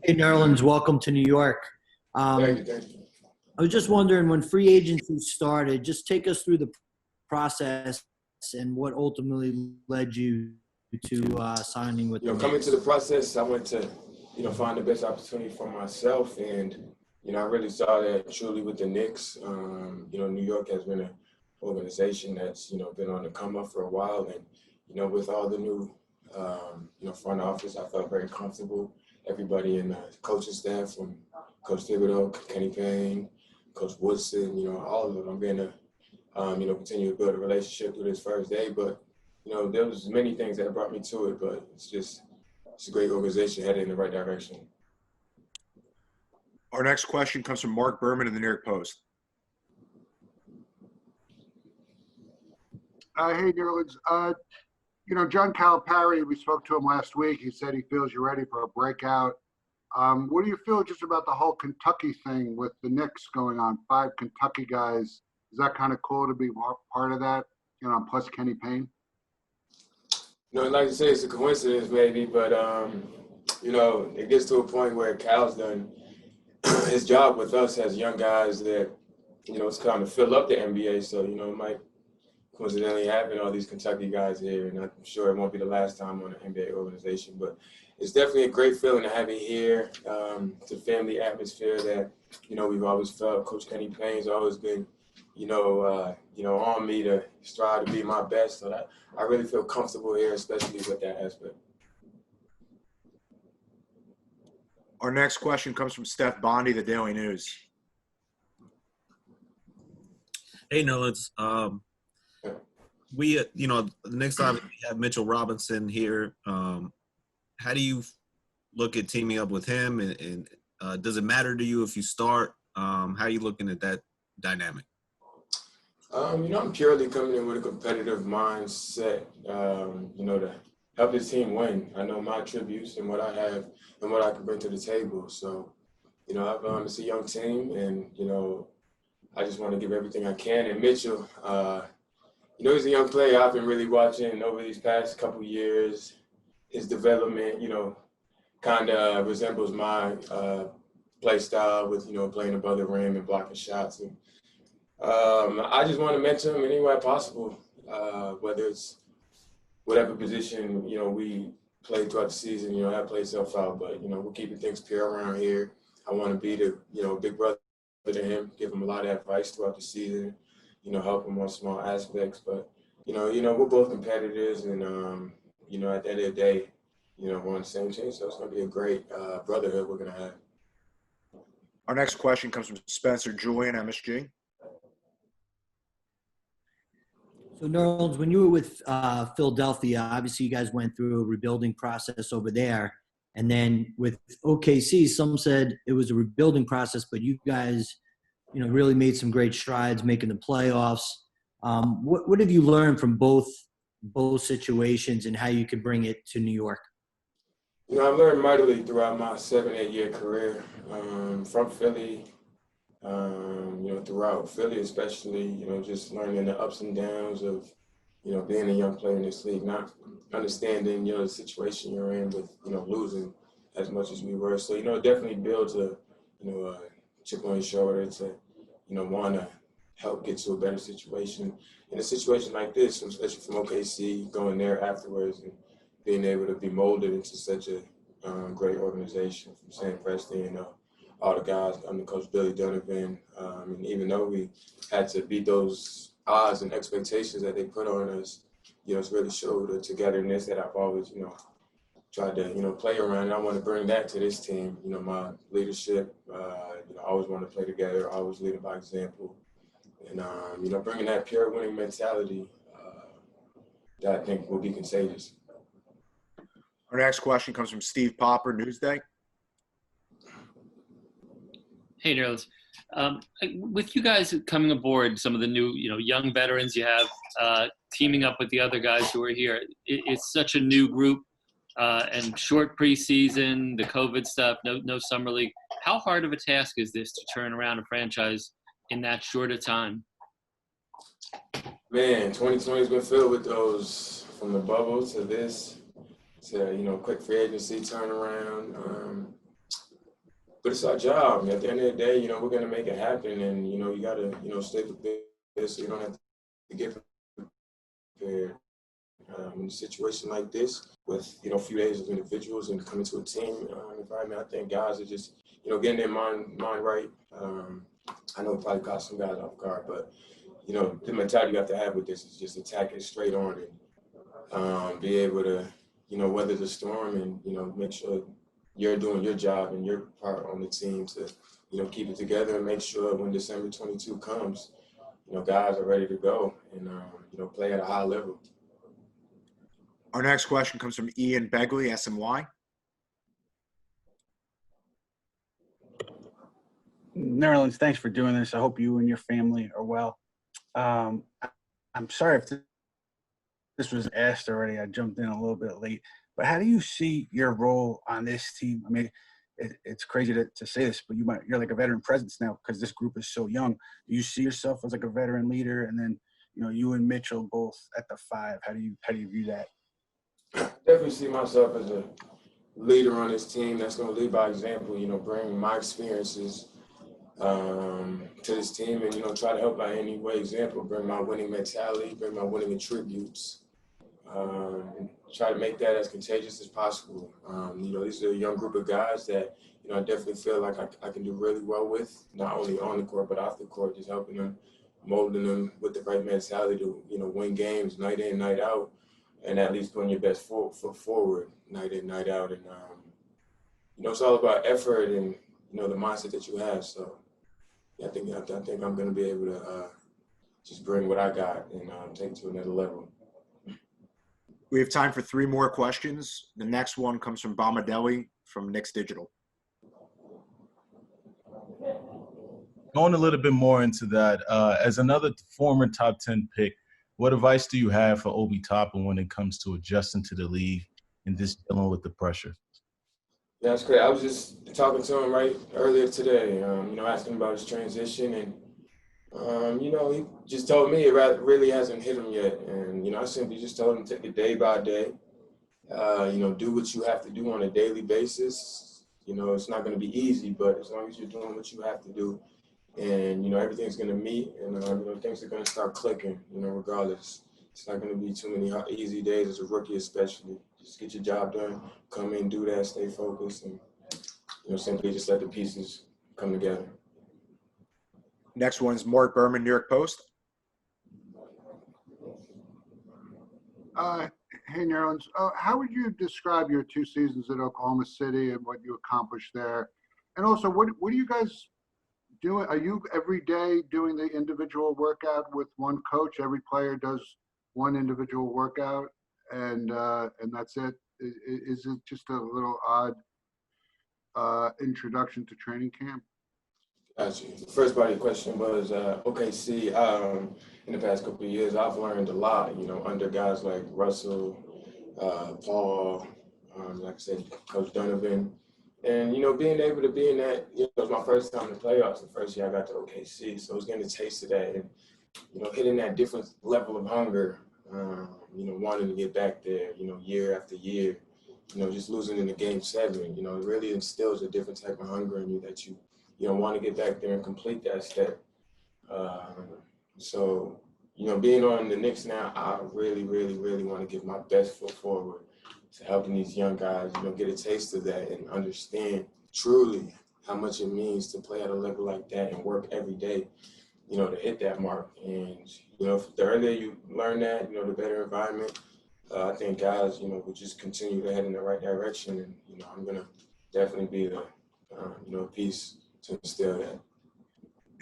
Hey, Nerlens, welcome to New York. Thank Um, you, thank you. I was just wondering when free agency started, just take us through the process and what ultimately led you to signing with the Coming to the Knicks. process, I went to, find the best opportunity for myself, and I really saw that truly with the Knicks. New York has been an organization that's been on the come up for a while, and with all the new, front office, I felt very comfortable. Everybody in the coaching staff, from Coach Thibodeau, Kenny Payne, Coach Woodson, all of them. I'm going to continue to build a relationship through this first day. But, there was many things that brought me to it, but it's a great organization headed in the right direction. Our next question comes from Mark Berman in the New York Post. Hey, Nerlens. John Calipari, we spoke to him last week. He said he feels you're ready for a breakout. What do you feel just about the whole Kentucky thing with the Knicks going on? 5 Kentucky guys. Is that kind of cool to be part of that, plus Kenny Payne? Like you say, it's a coincidence maybe, but, it gets to a point where Cal's done his job with us as young guys that, it's kind of fill up the NBA. So, it might coincidentally happen, all these Kentucky guys here, and I'm sure it won't be the last time on an NBA organization, but it's definitely a great feeling to have it here. It's a family atmosphere that, we've always felt. Coach Kenny Payne's always been, on me to strive to be my best. So I really feel comfortable here, especially with that aspect. Our next question comes from Steph Bondi, the Daily News. Hey, Nerlens. The next time we have Mitchell Robinson here. How do you look at teaming up with him? And does it matter to you if you start? How are you looking at that dynamic? I'm purely coming in with a competitive mindset, to help this team win. I know my attributes and what I have and what I can bring to the table. So, it's a young team, and, I just want to give everything I can. And Mitchell, he's a young player I've been really watching over these past couple years. His development, kind of resembles my play style with, playing above the rim and blocking shots. And I just want to mentor him any way possible, whether it's whatever position, we play throughout the season, that plays itself out. But, we're keeping things pure around here. I want to be the, big brother to him, give him a lot of advice throughout the season, help him on small aspects. But, we're both competitors, and, at the end of the day, we're on the same team. So it's going to be a great brotherhood we're going to have. Our next question comes from Spencer Julian, MSG. So, Nerlens, when you were with Philadelphia, obviously you guys went through a rebuilding process over there. And then with OKC, some said it was a rebuilding process, but you guys, really made some great strides making the playoffs. What have you learned from both situations and how you could bring it to New York? I've learned mightily throughout my 7-8 year career from Philly, throughout Philly especially, just learning the ups and downs of, being a young player in this league, not understanding, the situation you're in with, losing as much as we were. So, it definitely builds a chip on your shoulder to, want to help get to a better situation. In a situation like this, especially from OKC, going there afterwards and being able to be molded into such a great organization from Sam Presti, all the guys under Coach Billy Donovan. And even though we had to beat those odds and expectations that they put on us, it's really showed the togetherness that I've always, tried to, play around. And I want to bring that to this team. My leadership, I always want to play together, always leading by example. And, bringing that pure winning mentality that I think will be contagious. Our next question comes from Steve Popper, Newsday. Hey, Nerlens. With you guys coming aboard, some of the new, young veterans you have, teaming up with the other guys who are here, it's such a new group and short preseason, the COVID stuff, no summer league. How hard of a task is this to turn around a franchise in that short a time? Man, 2020 has been filled with those, from the bubble to this, to, quick free agency turnaround. but it's our job. At the end of the day, we're going to make it happen. And, you got to, stay prepared so you don't have to get prepared. In a situation like this with, a few days of individuals and coming to a team environment, I think guys are just, getting their mind right. I know it probably caught some guys off guard, but, the mentality you have to have with this is just attack it straight on and be able to, weather the storm and, make sure you're doing your job and your part on the team to, keep it together and make sure when December 22 comes, guys are ready to go and, play at a high level. Our next question comes from Ian Begley, SMY. Nerlens, thanks for doing this. I hope you and your family are well. I'm sorry if this was asked already. I jumped in a little bit late. But how do you see your role on this team? I mean, it's crazy to say this, but you're like a veteran presence now because this group is so young. Do you see yourself as like a veteran leader? And then, you and Mitchell both at the 5. How do you view that? Definitely see myself as a leader on this team that's going to lead by example, bring my experiences to this team and, try to help by any way example, bring my winning mentality, bring my winning attributes, and try to make that as contagious as possible. These are a young group of guys that, I definitely feel like I can do really well with, not only on the court, but off the court, just helping them, molding them with the right mentality to, win games night in, night out. And at least putting your best foot forward night in, night out. And, it's all about effort and, the mindset that you have. So I think I'm going to be able to just bring what I got and take it to another level. We have time for 3 more questions. The next one comes from Bomadelli from Knicks Digital. Going a little bit more into that, as another former top 10 pick, what advice do you have for Obi Toppin when it comes to adjusting to the league and just dealing with the pressure? Yeah, that's great. I was just talking to him earlier today, asking about his transition. And, he just told me it really hasn't hit him yet. And, I simply just told him to take it day by day, do what you have to do on a daily basis. It's not going to be easy, but as long as you're doing what you have to do, and, everything's going to meet and, things are going to start clicking, regardless. It's not going to be too many easy days as a rookie, especially. Just get your job done, come in, do that, stay focused, and, simply just let the pieces come together. Next one is Mark Berman, New York Post. Hey, Nerlens, how would you describe your 2 seasons at Oklahoma City and what you accomplished there? And also, what are you guys doing? Are you every day doing the individual workout with one coach? Every player does one individual workout, and that's it. Is it just a little odd introduction to training camp? Gotcha. The first part of your question was OKC. In the past couple of years, I've learned a lot. Under guys like Russell, Paul, like I said, Coach Donovan. And, being able to be in that, it was my first time in the playoffs, the first year I got to OKC. So I was getting a taste of that and, hitting that different level of hunger, wanting to get back there, year after year, just losing in the game 7, it really instills a different type of hunger in you that you want to get back there and complete that step. So, being on the Knicks now, I really, really, really want to give my best foot forward to helping these young guys, get a taste of that and understand truly how much it means to play at a level like that and work every day, to hit that mark. And, the earlier you learn that, the better environment, I think guys, will just continue to head in the right direction. And, I'm going to definitely be the, piece to instill that.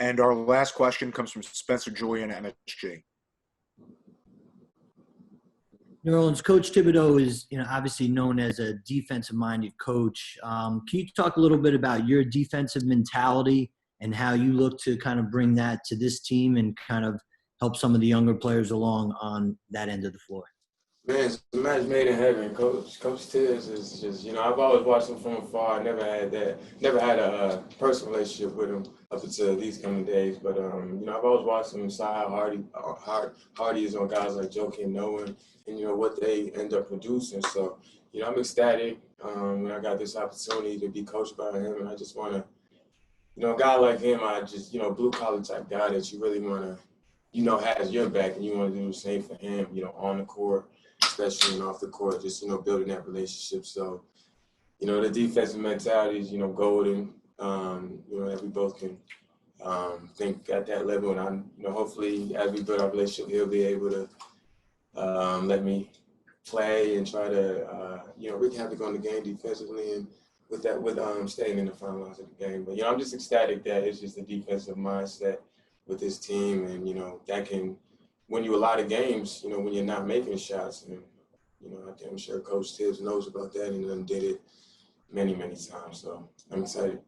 And our last question comes from Spencer Julian at MSG. Nerlens, Coach Thibodeau is, obviously known as a defensive-minded coach. Can you talk a little bit about your defensive mentality and how you look to kind of bring that to this team and kind of help some of the younger players along on that end of the floor? Man, it's a match made in heaven. Coach Tibbs is just, I've always watched him from afar. I never had a personal relationship with him up until these coming days. But, I've always watched him and saw how hard he is on guys like Joakim Noah and, what they end up producing. So, I'm ecstatic when I got this opportunity to be coached by him, and I just want to, a guy like him, I just, blue collar type guy that you really want to, has your back, and you want to do the same for him, on the court, especially and off the court, just, building that relationship. So, the defensive mentality is, golden, that we both can think at that level. And I'm, hopefully as we build our relationship, he'll be able to let me play and try to, really have to go in the game defensively and with staying in the finals of the game. But, I'm just ecstatic that it's just a defensive mindset with this team. And, that can win you a lot of games, when you're not making shots. And, I'm sure Coach Tibbs knows about that and done did it many, many times. So I'm excited.